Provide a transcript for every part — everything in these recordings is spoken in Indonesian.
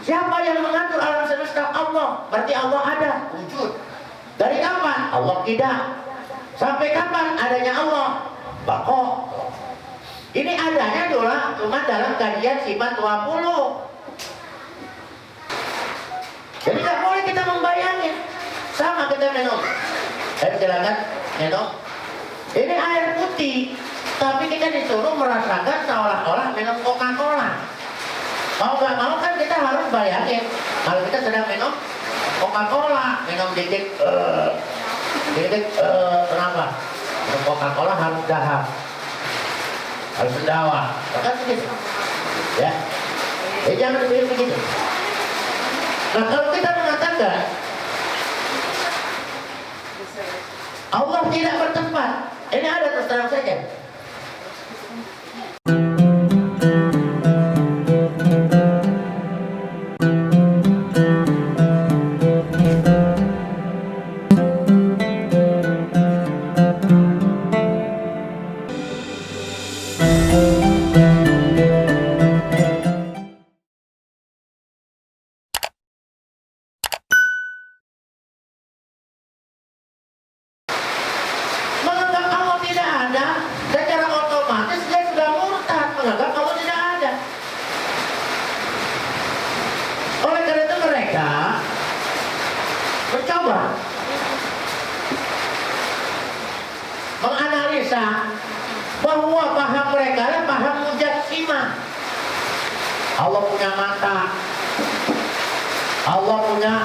Siapa yang mengatur alam semesta? Allah. Berarti Allah ada, wujud. Dari kapan? Allah tidak. Sampai kapan adanya Allah? Bako. Ini adanya cuma dalam kajian sifat 20. Jadi nggak boleh kita membayangin. Sama kita minum. Silakan minum. Ini air putih, tapi kita disuruh merasakan seolah-olah minum Coca-Cola. Mau nggak mau kan kita harus bayangin. Kalau kita sedang minum Coca-Cola, minum dikit, kenapa? Minum Coca-Cola harus dahak, harus sendawa, kan begitu, ya. Jangan dipikir begitu. Nah kalau kita mengatakan Allah tidak bertempat, ini ada terus terang saja. Menganalisa bahwa paham mereka adalah paham mujassimah. Allah punya mata, Allah punya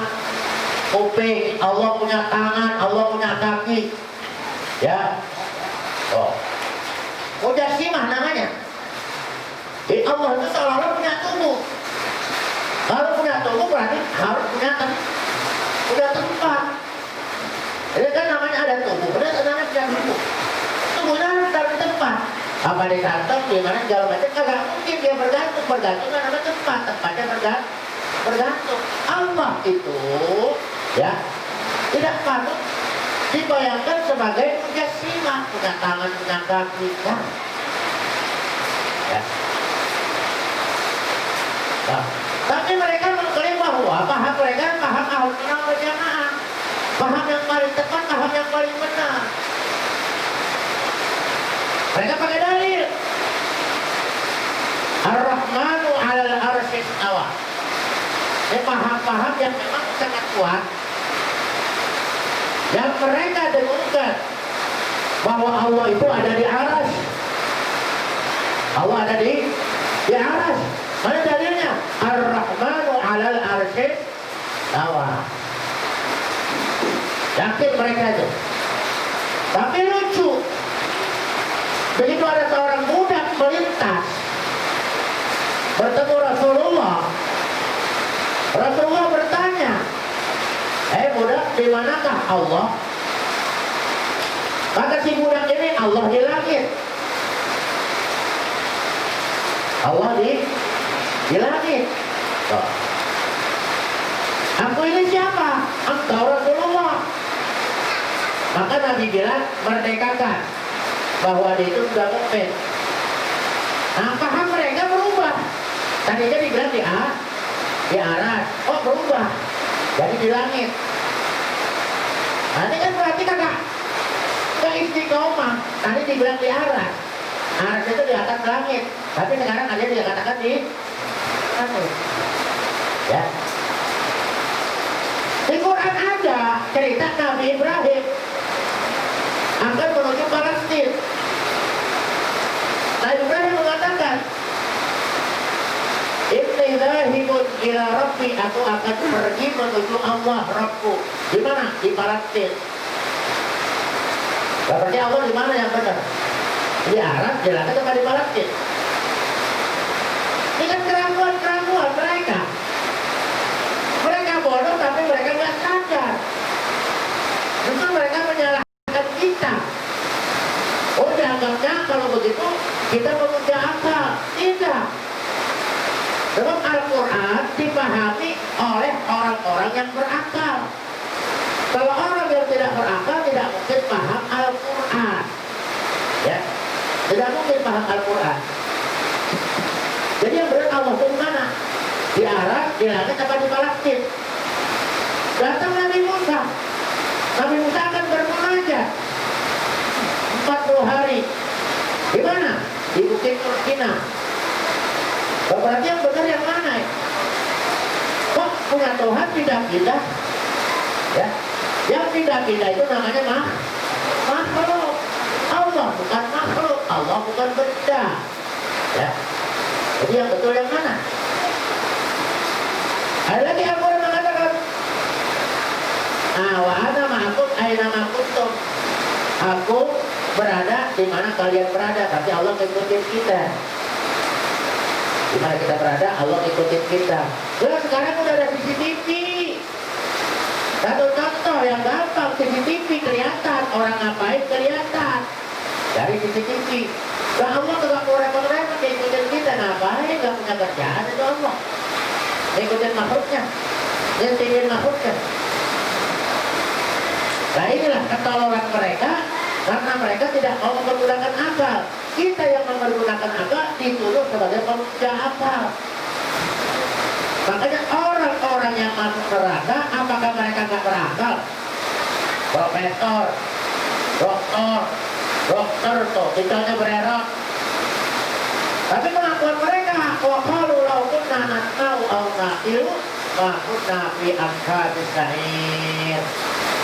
kuping, Allah punya tangan, Allah punya kaki, ya. Oh, mujassimah namanya. Jadi Allah itu seolah-olah punya tubuh. Kalau punya tubuh berarti harus punya tempat. Ini kan namanya ada tubuh, namanya punya tubuh. Tubuhnya harus taruh di tempat. Apa di kantong, di mana segala macam, kagak mungkin dia bergantung namanya tempat, tempatnya bergantung. Allah itu, ya, tidak patut dibayangkan sebagai mujassimah, punya tangan, punya kaki, kan? Ya. Nah, tapi mereka mengklaim bahwa paham mereka paham Ahlussunnah wal Jamaah. Paham yang paling tepat, paham yang paling benar. Mereka pakai dalil. Ar-Rahmanu 'alal 'arsy istawa. Ini paham-paham yang memang sangat kuat. Yang mereka dengungkan bahwa Allah itu ada di arsy. Allah ada di arsy. Mana dalilnya? Ar-Rahmanu 'alal 'arsy istawa. Yakin mereka itu. Tapi lucu, begitu ada seorang budak melintas bertemu Rasulullah, Rasulullah bertanya, budak, di manakah Allah? Maka si budak ini, Allah di langit. Allah di langit. Oh. Aku ini siapa? Engkau Rasulullah. Maka Nabi bilang, merdekakan, bahwa dia itu sudah mukmin. Nah, paham mereka berubah. Tadinya dibilang di aras, oh berubah, jadi di langit. Nah, ini kan berarti kagak istiqomah. Tadi dibilang di aras itu di atas langit, tapi sekarang aja dikatakan di langit. Ya. Di Quran ada cerita Nabi Ibrahim akan menuju Palestina. Nabi Ibrahim mengatakan, Inni zahibun ila Rabbi, aku akan pergi menuju Allah Rabbku. Di mana? Di Palestina. Berarti Allah di mana yang benar? Di Arab, di langit atau di Palestina? Ini kan keraguan mereka. Mereka bodoh tapi mereka nggak sadar. Justru mereka menyalahkan kita. Oh, dianggapnya kalau begitu kita memuja akal. Tidak. Sebab Al-Quran dipahami oleh orang-orang yang berakal. Kalau orang yang tidak berakal tidak mungkin paham Al-Quran. Ya, tidak mungkin paham Al-Quran. Jadi yang benar Allah itu mana? Di Arab, di langit apa di Palestina? Datang Nabi Musa. Nabi Musa akan bermunajat 40 hari. Di mana? Di Bukit Turkina. Berarti yang benar yang mana ya? Kok punya Tuhan tidak pindah? Ya, yang pindah-pindah itu namanya makhluk. Allah bukan makhluk, Allah bukan benda. Ya, jadi yang betul yang mana? Ada lagi Al-Quran mengatakan, wa ana ma'akum aina ma kuntum. Aku berada di mana kalian berada, tapi Allah ngikutin kita. Di mana kita berada, Allah ngikutin kita. Nah, sekarang udah ada CCTV. Satu contoh yang gampang, CCTV kelihatan, orang ngapain kelihatan dari CCTV. Nah, Allah gak mau repot-repot ngikutin kita, ngapain? Gak punya kerjaan itu Allah. Ngikutin makhluknya, ngikutin makhluknya. Nah inilah ketololan mereka, karena mereka tidak mau mempergunakan akal. Kita yang mempergunakan akal dituduh sebagai pemuja akal. Makanya orang-orang yang masuk neraka, apakah mereka nggak berakal? Profesor, dokter tuh, tinggalnya bererot. Tapi pengakuan mereka, waqalu law kunna nasma'u aw naqilu ma kunna fi ashabis sa'ir.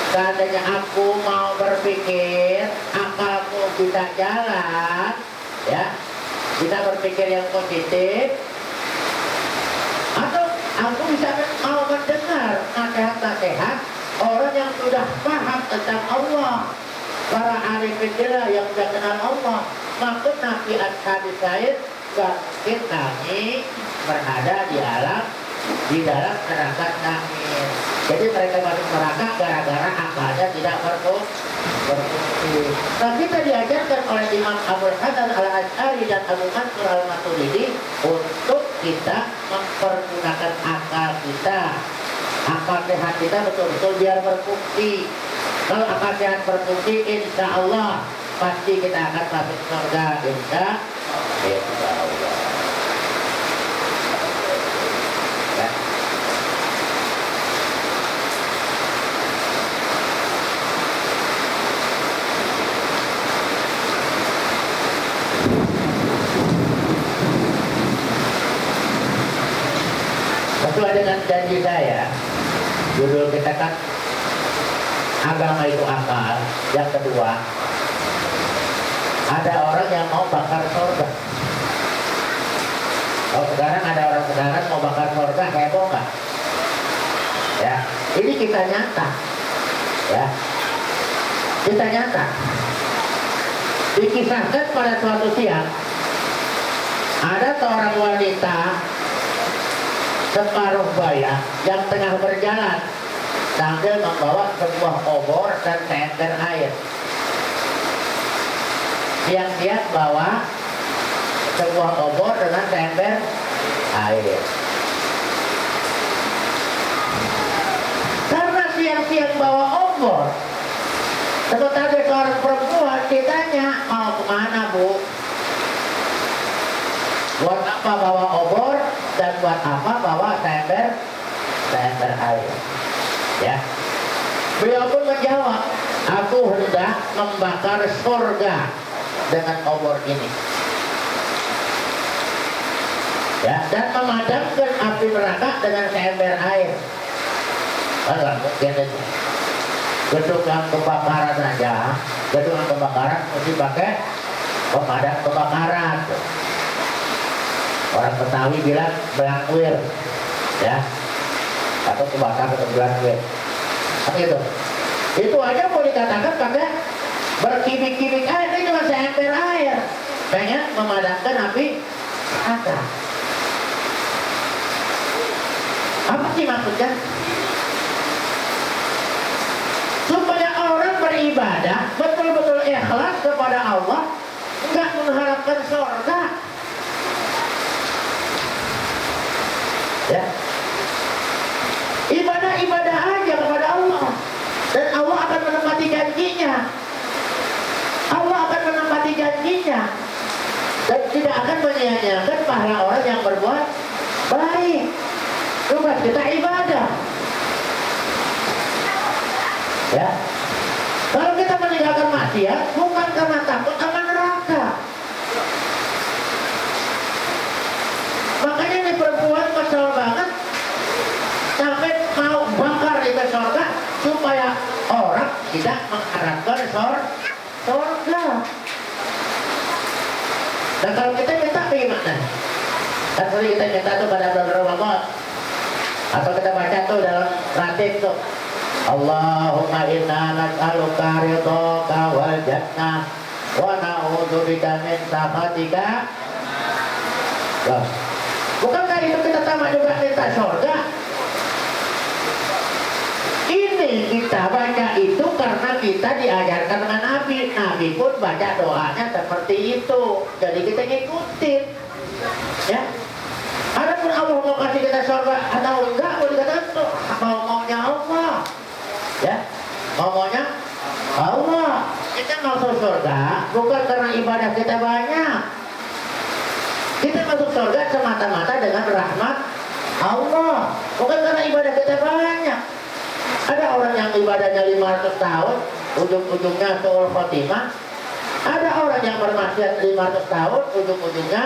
Seandainya aku mau berpikir, akalku bisa jalan, ya, bisa berpikir yang positif, atau aku bisa mau mendengar nasihat-nasihat orang yang sudah paham tentang Allah, para arifin billah yang sudah kenal Allah, maka nabi ashabis sa'ir, mungkin kami berada di dalam neraka sa'ir. Jadi mereka masuk neraka gara-gara akalnya tidak berfungsi. Nah, kita diajarkan oleh Imam Abu Hasan al-Asy'ari dan Abu Mansur al-Maturidi untuk kita mempergunakan akal kita. Akal sehat kita betul-betul biar berfungsi. Kalau akal sehat berfungsi, insya Allah pasti kita akan masuk surga. Insya Allah. Ya. Sesuai dengan janji saya, judul kita kan agama itu akal. Yang kedua, ada orang yang mau bakar surga. Oh, sekarang ada orang sekarang mau bakar surga, heboh nggak? Ya, ini kita nyata. Ya, kita nyata. Dikisahkan pada suatu siang, ada seorang wanita separuh baya yang tengah berjalan sambil membawa sebuah obor dan seember air. Siang-siang bawa sebuah obor dengan seember air. Karena siang-siang bawa obor, sementara ada seorang perempuan ditanya, mau kemana bu? Buat apa bawa obor dan buat apa bawa seember air? Ya, beliau pun menjawab, aku hendak membakar surga dengan obor ini. Ya, dan memadamkan api neraka dengan seember air. Kalau mungkin itu gedung yang kebakaran aja, gedung yang kebakaran mesti pakai pemadam kebakaran. Orang Betawi bilang belangwir, ya, atau kebakar atau belangwir. Itu. Itu aja mau dikatakan pakai berkibik-kibik air, ini cuma seember air. Pengen memadamkan api neraka. Apa sih maksudnya? Supaya orang beribadah betul-betul ikhlas kepada Allah, enggak mengharapkan surga. Ya, ibadah aja kepada Allah, dan Allah akan menepati janjinya. Allah akan menepati janjinya dan tidak akan menyia-nyiakan pahala orang yang berbuat baik. tugas kita ibadah. Ya, kalau kita meninggalkan maksiat bukan karena takut sama neraka. Makanya ini perempuan kesel banget sampai mau bakar itu surga supaya orang tidak mengharapkan surga. Dan kalau kita minta bagaimana? Kan sering kita minta tuh pada bulan Ramadan, atau kita baca tuh dalam ratib tuh, Allahumma inna nas'aluka ridhaka wal jannah wa na'udzubika min sakhatika. Bukankah itu kita sama juga minta surga? Ini kita baca itu karena kita diajarkan dengan Nabi. Nabi pun baca doanya seperti itu. Jadi kita ngikutin. Ya. Adapun Allah mau kasih kita surga atau enggak, boleh dikatakan tuh mau-maunya Allah. Ya. Mau-maunya Allah. Kita masuk surga bukan karena ibadah kita banyak. Kita masuk surga semata-mata dengan rahmat Allah, bukan karena ibadah kita banyak. Ada orang yang ibadahnya 500 tahun, ujung-ujungnya suul khotimah. Ada orang yang bermaksiat 500 tahun, ujung-ujungnya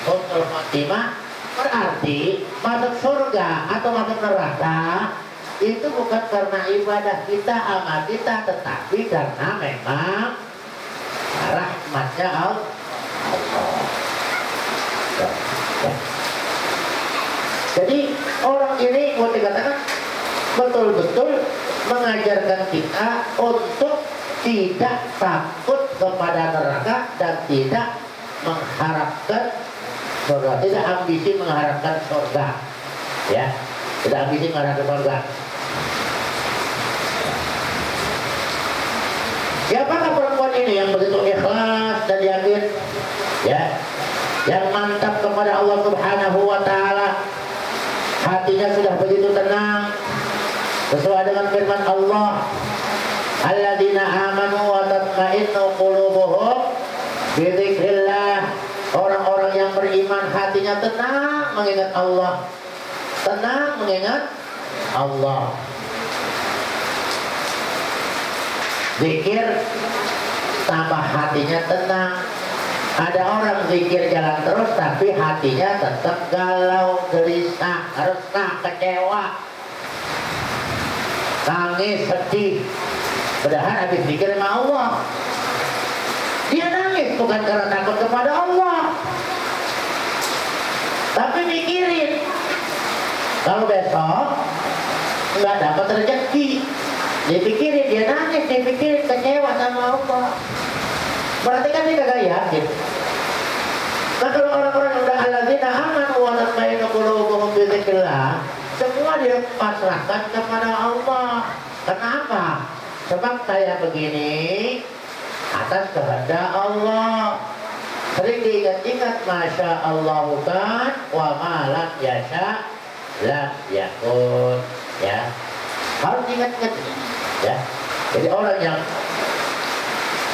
suul khotimah. Berarti masuk surga atau masuk neraka itu bukan karena ibadah kita, amal kita, tetapi karena memang rahmatnya Allah. Jadi orang ini mau dikatakan betul-betul mengajarkan kita untuk tidak takut kepada neraka dan tidak mengharapkan surga, tidak ambisi mengharapkan surga, ya, tidak ambisi mengharapkan surga. Siapakah perempuan ini yang begitu ikhlas dan yakin, ya, yang mantap kepada Allah Subhanahu wa Ta'ala, hatinya sudah begitu tenang sesuai dengan firman Allah, alladzina amanu wa tatma'innu qulubuhum bi dzikrillah. Orang-orang yang beriman hatinya tenang mengingat Allah, tenang mengingat Allah. Zikir tambah hatinya tenang. Ada orang zikir jalan terus tapi hatinya tetap galau, gelisah, resah, kecewa, nangis, sedih. Padahal habis zikir sama Allah, dia nangis bukan karena takut kepada Allah, tapi mikirin kalau besok nggak dapat rezeki. Dipikirin, dia nangis, dipikirin, kecewa sama Allah. Berarti kan dia kagak yakin. Nah kalau orang-orang yang udah alladzina amanu wa tatma'innu qulubuhum bi dzikrillah, semua dia pasrahkan kepada Allah. Kenapa? Sebab saya begini atas kehendak Allah. Sering diingat-ingat, masya Allah kan wa ma lam yasha lam yakun. Ya, harus ingat-ingat, ya. Jadi orang yang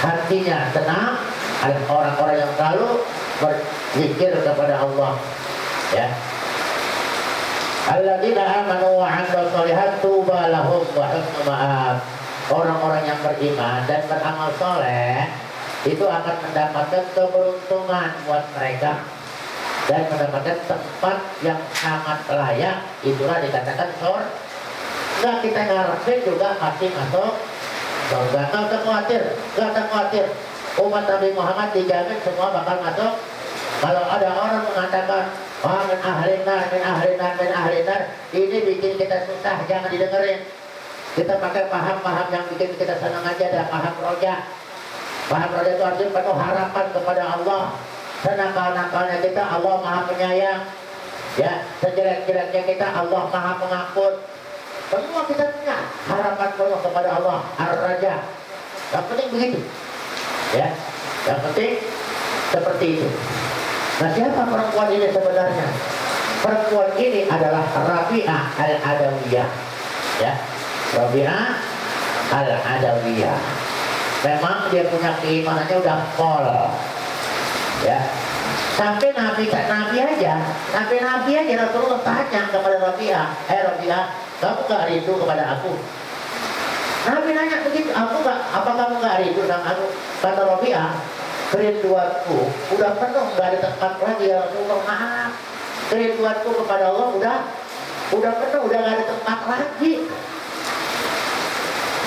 hatinya tenang adalah orang-orang yang selalu berzikir kepada Allah, ya. Alladzina amanu wa 'amilus sholihat tuba lahum wa husnu ma'ab. Orang-orang yang beriman dan beramal soleh itu akan mendapatkan keberuntungan buat mereka dan mendapatkan tempat yang sangat layak. Itulah dikatakan surga. Nggak kita ngarepin juga pasti masuk surga. Nggak usah khawatir, nggak usah khawatir. Umat Nabi Muhammad dijamin semua bakal masuk. Kalau ada orang mengatakan, wah min ahlinar, min ahlinar, min ahlinar, ini bikin kita susah, jangan didengerin. Kita pakai paham-paham yang bikin kita senang aja, ada paham roja. Paham roja itu artinya penuh harapan kepada Allah. Senakal-nakalnya kita, Allah Maha Penyayang. Ya, sejelek-jeleknya kita, Allah Maha Pengampun. Semua kita punya harapan penuh kepada Allah, Ar-Raja. Yang penting begitu, ya. Yang penting seperti itu. Nah, siapa perempuan ini sebenarnya? Perempuan ini adalah Rabi'ah Al-Adawiyah, ya. Rabi'ah Al-Adawiyah. Memang dia punya keimanannya udah pol, ya. Sampai nabi aja Rasulullah tanya kepada Rabi'ah, Rabi'ah, kamu gak rindu kepada aku? Nabi nanya begitu, apa kamu gak rindu sama aku? Kata Rabi'ah, kerinduanku udah penuh, gak ada tempat lagi ya Rasulullah. Maaf, kerinduanku kepada Allah udah penuh, udah gak ada tempat lagi.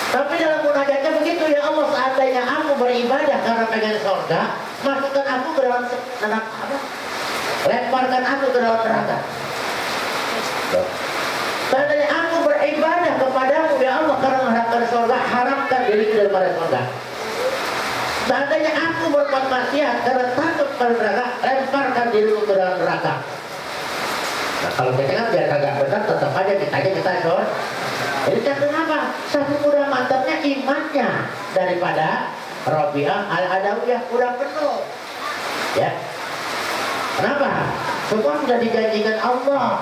Tapi dalam munajatnya begitu, ya Allah, seandainya aku beribadah karena pengen surga, masukkan aku ke dalam neraka, lemparkan aku ke dalam neraka. Seandainya aku beribadah kepadamu, ya Allah, karena mengharapkan surga, haramkan diriku daripada surga. Seandainya aku berbuat maksiat karena takut pada neraka, lemparkan diriku ke dalam neraka. Nah, kalau kita kan biar kagak benar, tetap aja kita surga. Jadi kenapa? Satu mudah mantapnya imannya daripada Rabi'ah al-Adawiyah udah penuh. Ya. Kenapa? Semua sudah dijanjikan Allah.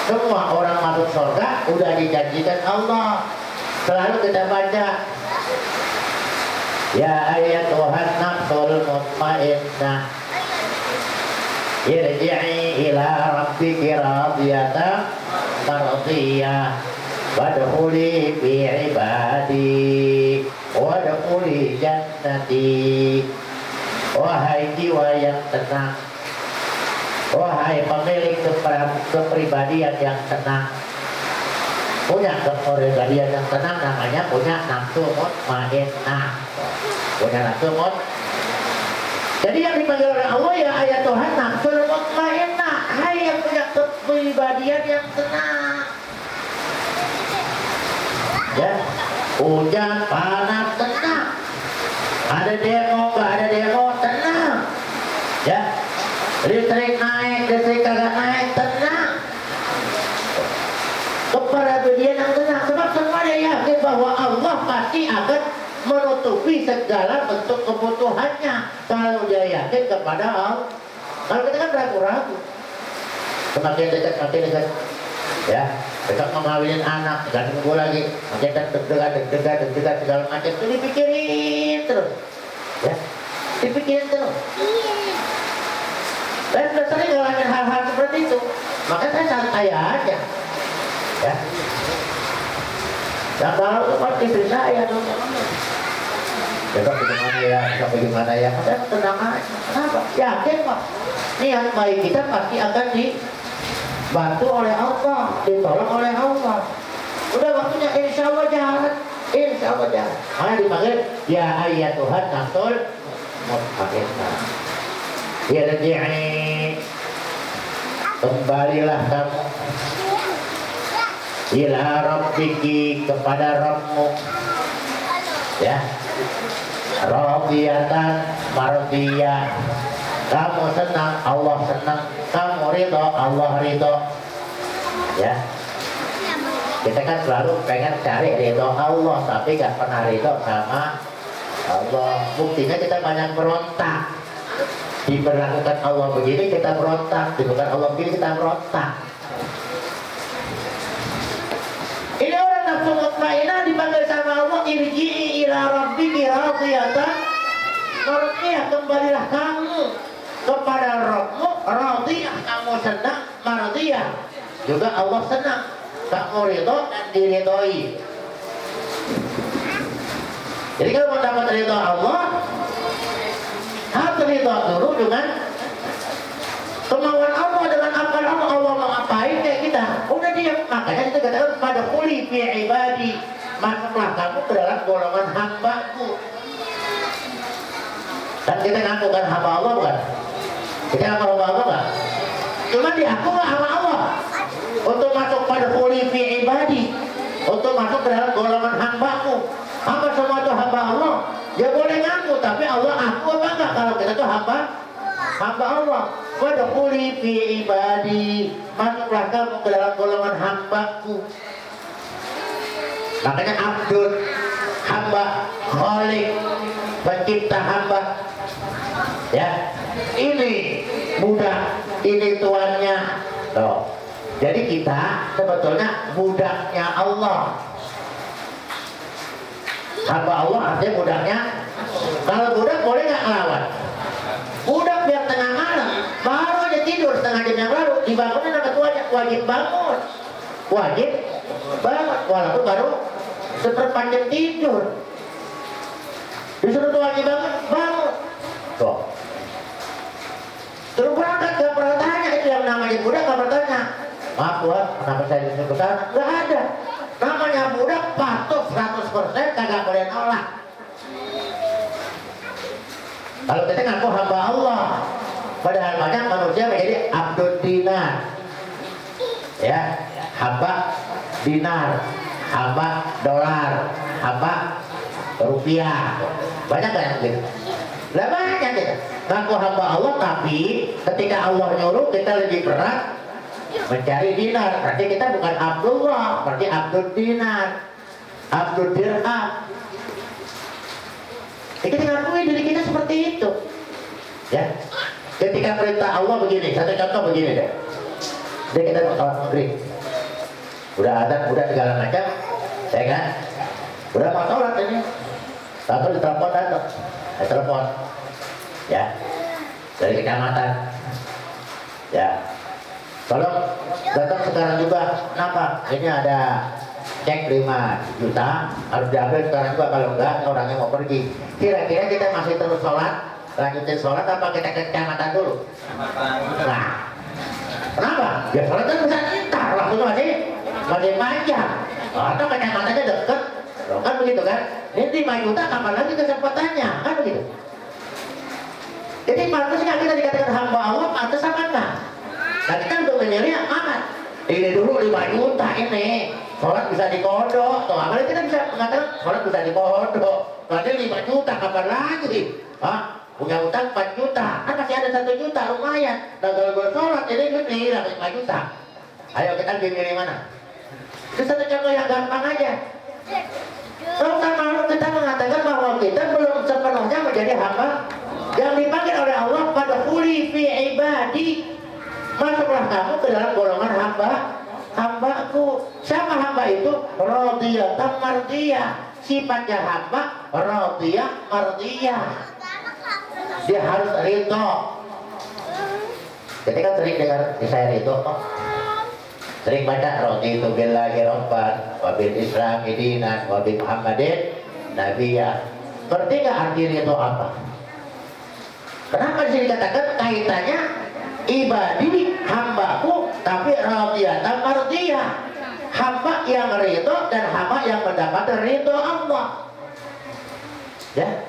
Semua orang masuk surga udah dijanjikan Allah. Selalu kita baca, ya ayyatuhan nafsul mutmainnah, irji'i ila rabbiki radiyatan mardiyah, wadkhuli fi ibadi wadkhuli jannati. Wahai jiwa yang tenang, wahai pemilik kepribadian yang tenang, punya kepribadian yang tenang, namanya punya nafsu mutmainnah, punya nafsu Jadi yang dipanggil oleh Allah, ya ayat Tuhan, nafsu mutmainnah, hai yang punya kepribadian yang tenang. Ya, hujan, panas, tenang. Ada demo, nggak ada demo, tenang. Ya, listrik naik, listrik kagak naik, tenang. Kepribadian yang tenang, sebab semua dia yakin bahwa Allah pasti akan menutupi segala bentuk kebutuhannya kalau dia yakin kepada Allah. Kalau kita kan ragu-ragu, semakin dekat, ya. Dekat mengawinin anak, gak tunggu lagi, makin deg-degan segala macam itu dipikirin terus, ya, dipikirin terus. Dan sudah sering ngalamin hal-hal seperti itu, maka saya santai aja, ya. Dan kalau seperti istri saya, besok bagaimana ya, dan tenang aja. Kenapa? Yakin kok, niat baik kita pasti akan dibantu oleh Allah, ditolong oleh Allah. Udah waktunya insya Allah jalan. Mana dipanggil ya ayat Tuhan nafsul mutmainnah. Ya rji'i, kembalilah kamu ila rabbiki, kepada Rabbmu, ya, radiyatan mardiyah. Kamu senang, Allah senang. Kamu ridho, Allah ridho. Ya. Kita kan selalu pengen cari ridho Allah, tapi gak pernah ridho sama Allah. Buktinya kita banyak berontak. Diberlakukan Allah begini kita berontak, diberlakukan Allah begini kita berontak. Ini orang nafsu mutmainnah dipanggil sama Allah, irji'i ila rabbiki radiyatan mardiyah, kembalilah kamu kepada Rabbmu radiyah, kamu senang, mardiyah juga Allah senang, kamu ridho dan diridhoi. Jadi kalau mau dapat ridho Allah, harus ridho dulu dengan kemauan Allah, dengan apa Allah mau ngapain kayak kita. Udah diam, makanya kita katakan pada kuli fi ibadi, masuklah kamu ke dalam golongan hambaku. Dan kita ngaku kan hamba Allah bukan? Kita ngaku hamba Allah nggak? Cuma diaku nggak hamba Allah. Untuk masuk pada kuli fi ibadi, untuk masuk ke dalam golongan hambaku. Hamba semua itu hamba Allah. Ya boleh ngaku, tapi Allah aku apa enggak kalau kita itu hamba Allah. Pada kuli fi ibadi, masuklah kamu ke dalam golongan hambaku. Makanya abdul, hamba, khalik, pencipta hamba. Ya, ini budak, ini tuannya. Tuh. Jadi kita sebetulnya budaknya Allah. Hamba Allah artinya budaknya. Kalau budak boleh nggak ngelawan? Budak biar tengah malam aja tidur setengah jam yang lalu, dibangunin sama tuanya, wajib bangun. Wajib bangun, walaupun baru seperempat jam tidur. Disuruh tuanya bangun, bangun. Tuh. Terus berangkat, gak pernah tanya, itu yang namanya budak gak pernah tanya. Maaf Tuhan, kenapa saya disuruh ke sana? Gak ada. Namanya budak patuh 100%, kagak boleh nolak. Kalau kita ngaku hamba Allah, padahal banyak manusia menjadi abdul dinar, ya, hamba dinar, hamba dolar, hamba rupiah, banyak kan yang begitu? Lah banyak kita ngaku hamba Allah, tapi ketika Allah nyuruh kita lebih berat mencari dinar, berarti kita bukan Abdullah, berarti abdul dinar, abdul dirham. Kita ngakui diri kita seperti itu, ya. Ketika perintah Allah begini, satu contoh begini deh. Jadi kita mau sholat maghrib, udah adzan, udah segala macam, ya kan? Udah mau sholat ini, satu ditelepon datang, telepon, ya, dari kecamatan, ya. Tolong datang sekarang juga, kenapa? Ini ada cek 5 juta harus diambil sekarang juga, kalau enggak orangnya mau pergi. Kira-kira kita masih terus sholat, lanjutin sholat apa kita ke kecamatan dulu? Nah, kenapa? Ya sholat kan bisa ntar, waktunya masih panjang. Atau kecamatannya deket, kan begitu kan? Ini 5 juta kapan lagi kesempatannya, kan begitu? Jadi pantas nggak kita dikatakan hamba Allah, pantas apa enggak? Nah kita untuk memilih amat. Ini dulu 5 juta ini. Sholat bisa dikodok, atau apa kita bisa mengatakan sholat bisa dikodok. Berarti 5 juta kapan lagi? Hah? Punya utang 4 juta, kan masih ada 1 juta, lumayan. Dan kalau gue sholat ini dapat 5 juta. Ayo kita pilih mana? Itu satu contoh yang gampang aja. Kalau sama kita mengatakan bahwa kita belum sepenuhnya menjadi hamba yang dipanggil oleh Allah pada kuli fi ibadi. Masuklah kamu ke dalam golongan hambaku. Siapa hamba itu? Radiyatan mardiyah. Sifatnya hamba radiyah mardiyah. Dia harus ridho. Ketika sering dengar saya ridho, sering baca raditu billahi rabban wa bil islami dinan wa bi muhammadin nabiyya. Ngerti nggak arti ridho apa? Kenapa disini dikatakan kaitannya ibadi, hambaku, tapi radiyatan mardiyah, hamba yang ridho dan hamba yang mendapat ridho Allah, ya,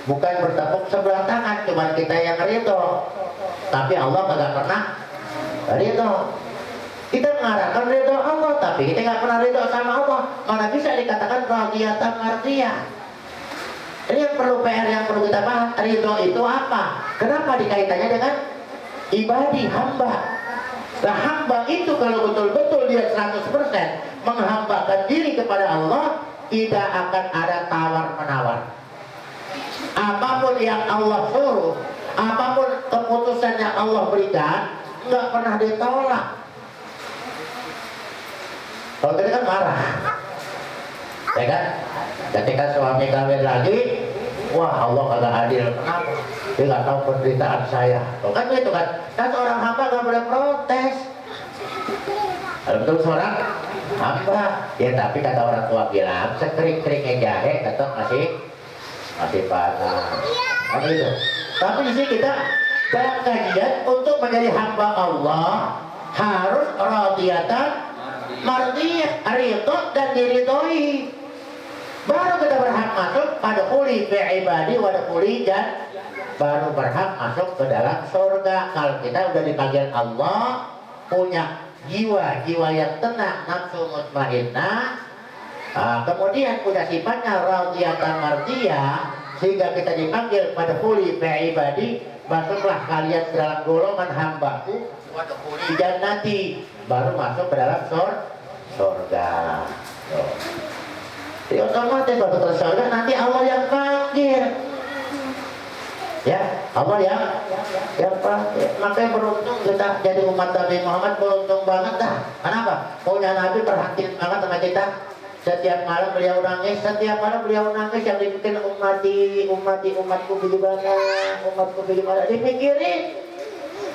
bukan bertepuk sebelah tangan, cuma kita yang ridho, tapi Allah kagak pernah ridho. Kita mengharapkan ridho Allah, tapi kita nggak pernah ridho sama Allah, mana bisa dikatakan radiyatan mardiyah? Ini yang perlu PR, yang perlu kita bahas. Ridho itu apa? Kenapa dikaitannya dengan ibadi, hamba? Nah hamba itu kalau betul-betul dia 100% menghambakan diri kepada Allah, tidak akan ada tawar-menawar. Apapun yang Allah suruh, apapun keputusan yang Allah berikan, nggak pernah ditolak. Kalau kita kan marah, ya kan? Ketika suami kawin lagi, wah Allah kagak adil, kenapa? Dia nggak tahu penderitaan saya. Tuh kan begitu kan? Kan seorang hamba nggak boleh protes. Kalau betul seorang hamba, ya tapi kata orang tua bilang, sekering-keringnya jahe tetap masih panas. Kan begitu. Tapi di sini kita dalam kajian untuk menjadi hamba Allah harus radiyatan mardiyah, ridho dan diridhoi. Baru kita berhak masuk pada kuli fi ibadi wa kuli, dan baru berhak masuk ke dalam surga. Kalau kita udah dipanggil Allah, punya jiwa yang tenang, nafsu mutmainnah, kemudian punya sifatnya radiyatan mardiyah, sehingga kita dipanggil pada kuli fi ibadi, masuklah kalian ke dalam golongan hambaku wa kuli jannati, baru masuk ke dalam surga. Jadi otomatis waktu ke surga nanti Allah yang panggil, ya Allah yang panggil. Makanya beruntung kita jadi umat Nabi Muhammad, beruntung banget dah. Kenapa? Punya Nabi perhatian banget sama kita. Setiap malam beliau nangis, yang dibikin umatku bagaimana, dipikirin.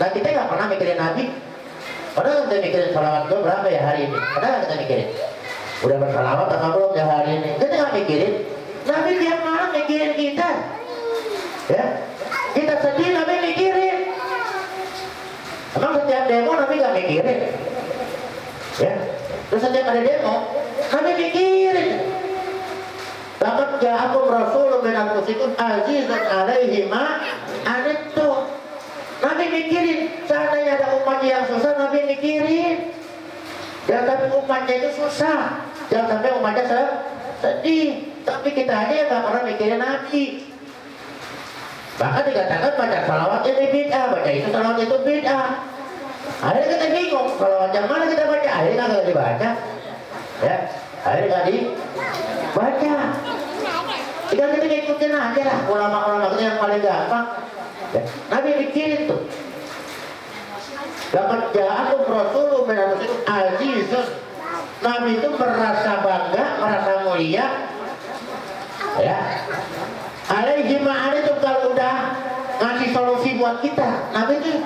Nah kita nggak pernah mikirin Nabi. Padahal kita mikirin salawat gue berapa ya hari ini. Padahal kita mikirin udah bersalawat atau belum ya hari ini. Kita nggak mikirin. Nabi tiap malam mikirin kita. Ya, kita sedih Nabi mikirin. Emang setiap demo Nabi nggak mikirin. Ya, terus setiap ada demo Nabi mikirin. Laqad ja'akum rasulun min anfusikum azizun 'alaihi ma 'anittum. Nabi mikirin, seandainya ada umat yang susah, Nabi mikirin. Jangan sampai umatnya itu susah, jangan sampai umatnya sedih. Tapi kita aja yang nggak pernah mikirin Nabi. Bahkan dikatakan baca salawat ini bid'ah, baca itu salawat itu bid'ah. Akhirnya kita bingung, salawat yang mana kita baca? Akhirnya nggak dibaca. Ya, akhirnya nggak dibaca. Tinggal kita ikutin aja lah ulama-ulama itu yang paling gampang. Ya, Nabi mikirin tuh. Laqad ja'akum rasulun min anfusikum azizun. Nabi itu merasa bangga, merasa mulia. Ya. Alaihi ma'anitum, kalau udah ngasih solusi buat kita, Nabi itu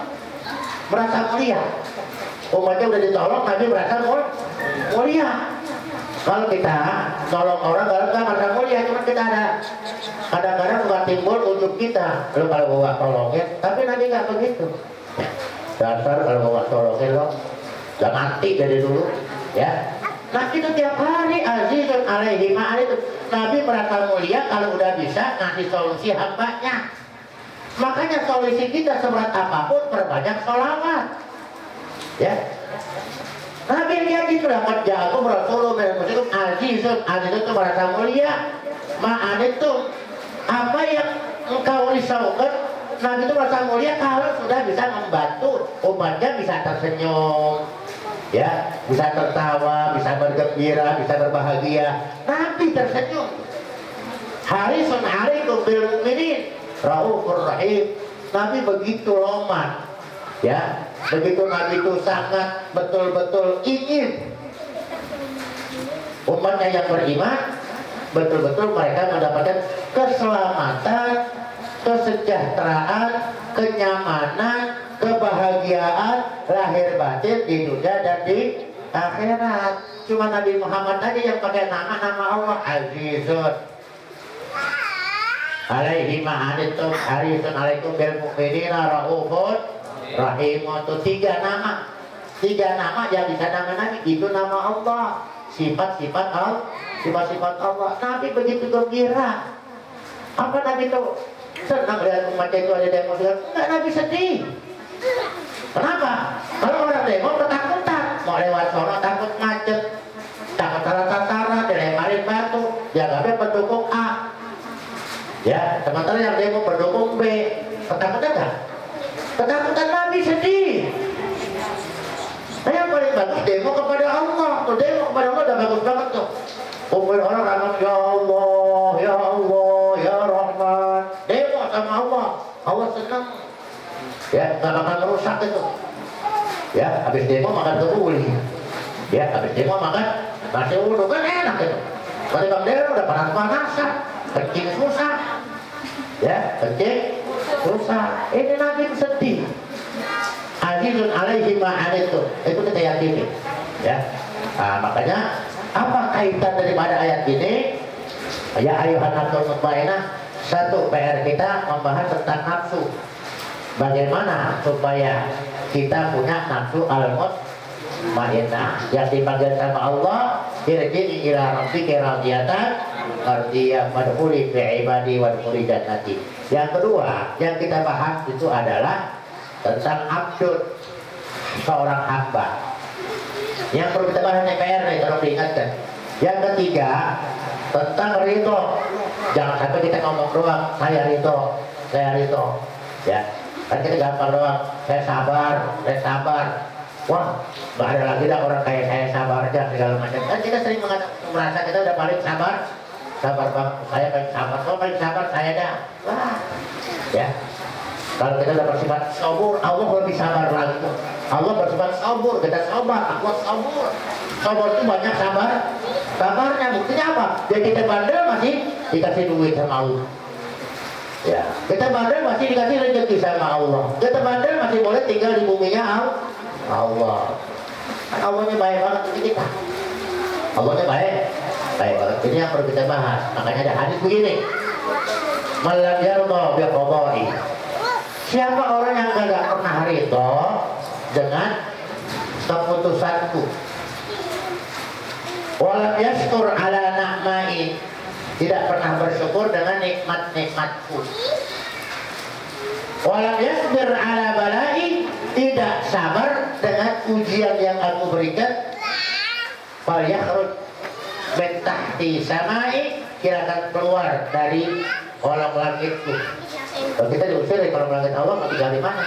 merasa mulia. Umatnya udah ditolong, Nabi merasa mulia. Kalau kita tolong orang, kalau nggak merasa mulia, cuma kita ada kadang-kadang bukan timbul ujub kita. Lo kalau gua nggak tolongin, tapi Nabi nggak begitu. Dasar kalau gua nggak tolongin lo, udah mati dari dulu. Ya. Nabi itu tiap hari azizun alaihi ma'anitum. Nabi merasa mulia kalau udah bisa ngasih solusi hambanya. Makanya solusi kita seberat apapun perbanyak sholawat. Ya. Nabi lihat itu dapat jago rasulullah min anfusikum azizun. Azizun itu merasa mulia. Ma'anitum, apa yang engkau risaukan, Nabi itu merasa mulia kalau sudah bisa membantu umatnya bisa tersenyum. Ya, bisa tertawa, bisa bergembira, bisa berbahagia. Nabi tersenyum. Harisun 'alaikum bil mu'minin raufur rahim. Nabi begitu loman. Ya, begitu Nabi itu sangat betul-betul ingin umatnya yang beriman betul-betul mereka mendapatkan keselamatan, kesejahteraan, kenyamanan, kebahagiaan lahir batin di dunia dan di akhirat. Cuma Nabi Muhammad tadi yang pakai nama Allah Azizun alaihi ma'anitum harisun alaikum bil mu'minina raufun rahim. Itu tiga nama yang bisa nama Nabi, itu nama Allah, sifat-sifat Allah. Nabi begitu gembira. Apa Nabi itu senang lihat umatnya itu ada demo? Enggak, Nabi sedih. Kenapa? Kalau orang demo ketakutan, mau lewat sono takut macet, takut salah sasaran, dilemparin batu, dianggapnya pendukung A. Ya, sementara yang demo pendukung B. Ketakutan nggak? Ketakutan. Nabi sedih. Nah, yang paling bagus demo kepada Allah. Tuh demo kepada Allah udah bagus banget tuh. Kumpul orang ramai, ya Allah, ya Allah, ya Rahman. Demo sama Allah, Allah senang. Ya, nggak makan merusak itu. Ya, habis demo makan kebuli. Ya, habis demo makan nasi uduk, kan enak itu. Kalau bang demo udah panas-panasan, kencing susah. Ya, kencing susah. Ini Nabi sedih. Azizun alaihi ma'anitum. Itu kita yakini. Ya, nah, makanya apa kaitan daripada ayat ini? Ya ayuhan nafsul mutmainnah. Satu, PR kita membahas tentang nafsu. Bagaimana supaya kita punya nafsu al-mutmainnah yang dipanggil sama Allah, irji'i ila rabbika radiyatan mardiyah wadkhuli fi ibadi wadkhuli jannati. Yang kedua yang kita bahas itu adalah tentang abdud, seorang hamba. Yang perlu kita bahas PR nih, tolong diingatkan. Yang ketiga tentang ridho. Jangan sampai kita ngomong doang, saya ridho. Ya, kan kita gampang doang, saya sabar. Wah, nggak ada lagi dah orang kayak saya sabar aja segala macam. Kan kita sering merasa kita udah paling sabar bang, saya paling sabar. Oh, paling sabar saya dah. Wah, ya. Kalau kita dapat sifat sabur, Allah lebih sabar lagi. Allah bersifat sabur, kita sabar, Allah sabur. Sabur itu banyak sabarnya. Buktinya apa? Ya kita bandel masih dikasih duit sama Allah. Ya, kita bandel masih dikasih rezeki sama Allah. Kita bandel masih boleh tinggal di buminya Allah. Kan Allahnya baik banget untuk kita. Allahnya baik banget. Ini yang perlu kita bahas. Makanya ada hadis begini. Malam yarda biqada'i. Siapa orang yang tidak pernah ridho dengan keputusanku? Walam yashkur ala na'mai. Tidak pernah bersyukur dengan nikmat-nikmatku. Walam yasbir ala balai. Tidak sabar dengan ujian yang aku berikan. Fal yakhruj min tahti samai. Kira-kira keluar dari kolom langitku. Kalau kita diusir dari kolom langit Allah, mau tinggal di mana?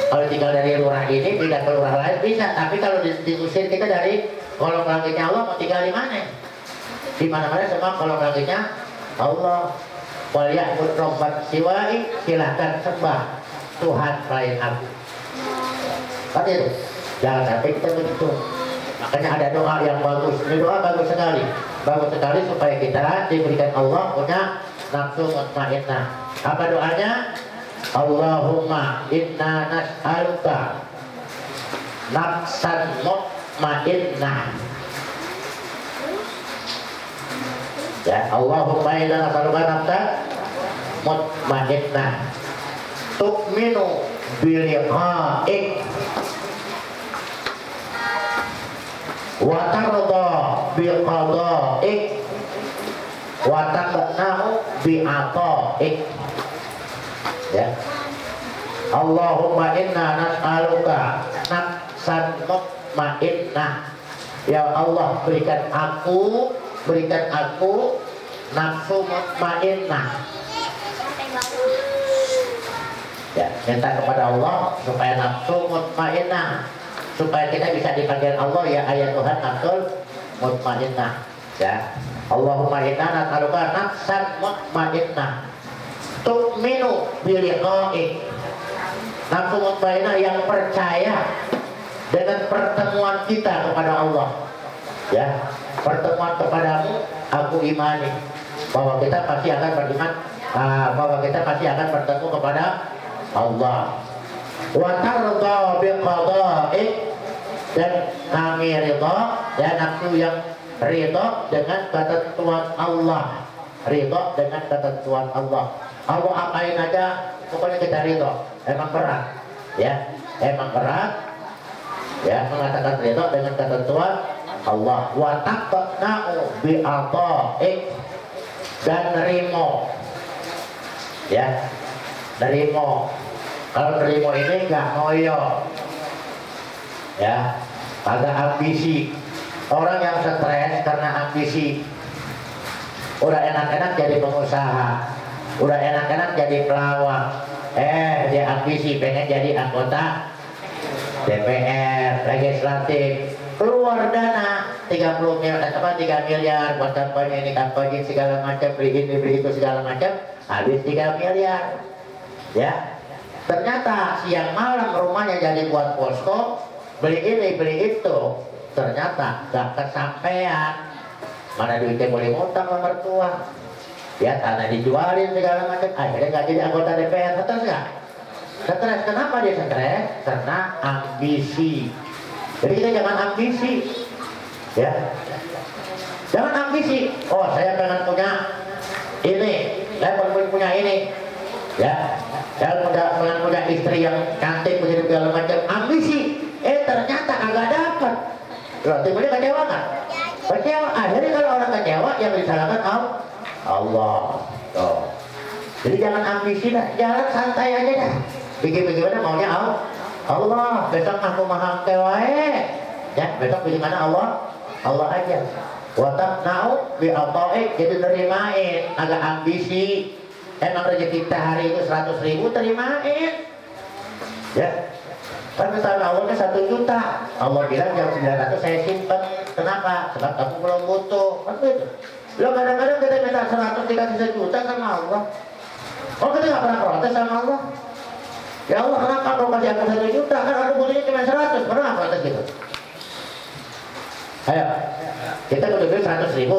Kalau tinggal dari lurah ini tidak ke lurah lain bisa, tapi kalau diusir kita dari kolom langitnya Allah, mau tinggal di mana? Di mana-mana semua kolom langitnya Allah. Wal ya'bud rabban siwai, silahkan sembah Tuhan selain aku. Kan itu, jangan sampai kita begitu. Makanya ada doa yang bagus. Ini doa bagus sekali supaya kita diberikan Allah punya nafsu mutmainnah. Apa doanya? Allahumma inna nas'aluka nafsan mutmainnah. Ya, Allahumma inna nas'aluka nafsan mutmainnah tu'minu biliqa'ik wa tarda biqada'ik wa taqna'u bi'ata'ik. Ya, Allahumma inna nas'aluka nafsan mutmainnah. Ya Allah, berikan aku nafsu mutmainnah. Ya, minta kepada Allah supaya nafsu mutmainnah, supaya kita bisa dipanggil Allah ya ayat Tuhan nafsul mutmainnah. Ya, Allahumma inna nas'aluka nafsan mutmainnah tu'minu biliqa'ik. Nafsu mutmainnah yang percaya dengan pertemuan kita kepada Allah. Ya, pertemuan kepadamu aku imani bahwa kita pasti akan beriman, bahwa kita pasti akan bertemu kepada Allah. Wa tarda biqada'ik, dan kami ridha, dan nafsu yang ridha dengan ketentuan Allah. Ridha dengan ketentuan Allah. Allah apain aja pokoknya kita ridha. Emang berat, ya, emang berat, ya, mengatakan ridha dengan ketentuan Allah. Wa taqna'u bi'ata'ik, dan nerimo, ya, nerimo. Kalau nerimo ini nggak ngoyo, ya, agak ambisi. Orang yang stres karena ambisi, udah enak-enak jadi pengusaha, udah enak-enak jadi pelawak, dia ambisi pengen jadi anggota DPR, legislatif, keluar dana 3 miliar buat kampanye ini, kampanye segala macam, beli ini beli itu segala macam, habis 3 miliar. Ya, ternyata siang malam rumahnya jadi buat posko, beli ini beli itu, ternyata gak kesampean. Mana duitnya boleh ngutang sama mertua, ya, tanah dijualin segala macam, akhirnya gak jadi anggota DPR. Stres gak? Stres. Kenapa dia stres? Karena ambisi. Jadi kita jangan ambisi, ya, jangan ambisi. Oh, saya pengen punya ini, saya pengen punya ini, ya, saya pengen punya istri yang cantik begitu segala macam, ambisi. Ternyata agak dapat. Loh, timbulnya kecewa nggak? Kecewa. Akhirnya kalau orang kecewa yang disalahkan Allah. Tuh. Jadi jangan ambisi dah, jalan santai aja dah. Bikin-bikin maunya Allah. Besok aku maha kewae. Ya, besok pilih mana Allah aja. Wa taqna'u bi'ata'ik, jadi terimain. Agak ambisi. Emang rezeki kita hari itu 100.000, terimain. Ya. Kan misalnya awalnya 1 juta, Allah bilang yang 900 saya simpen. Kenapa? Sebab kamu belum butuh. Kan gitu. Lo kadang-kadang kita minta 100 dikasih 1 juta sama Allah. Oh, kita gak pernah protes sama Allah. Ya Allah, kenapa kau kasih aku 1 juta? Kan aku butuhnya cuma 100. Pernah protes gitu? Ayo, kita udah beli 100.000,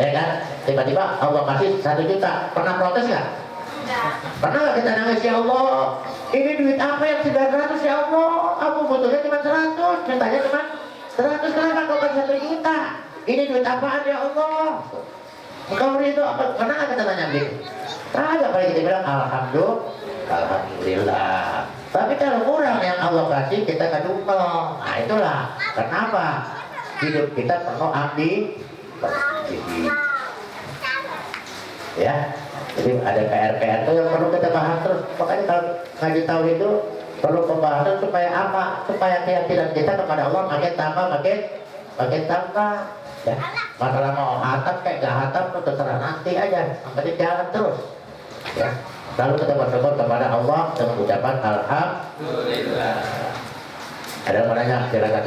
ya kan? Tiba-tiba Allah kasih 1 juta. Pernah protes gak? Pernah nggak kita nangis, ya Allah, ini duit apa yang 900 ya Allah, aku butuhnya cuma 100, mintanya cuma 100, kenapa kau kasih 1 juta? Ini duit apaan ya Allah? Engkau ridho apa? Pernah nggak kita nanya gitu? Kagak, paling kita bilang Alhamdulillah. Tapi kalau kurang yang Allah kasih kita kedukung. Nah itulah kenapa hidup kita penuh ambi ya. Jadi ada PR-PR itu yang perlu kita bahas terus. Makanya kalau ngaji tahu itu perlu pembahasan supaya apa? Supaya keyakinan kita kepada Allah makin tambah, makin tambah. Ya, masalah mau hatap kayak gak hatap itu terserah nanti aja. Yang penting jalan terus. Ya, lalu kita bersyukur kepada Allah dengan ucapan Alhamdulillah. Ada yang mau nanya? Silakan.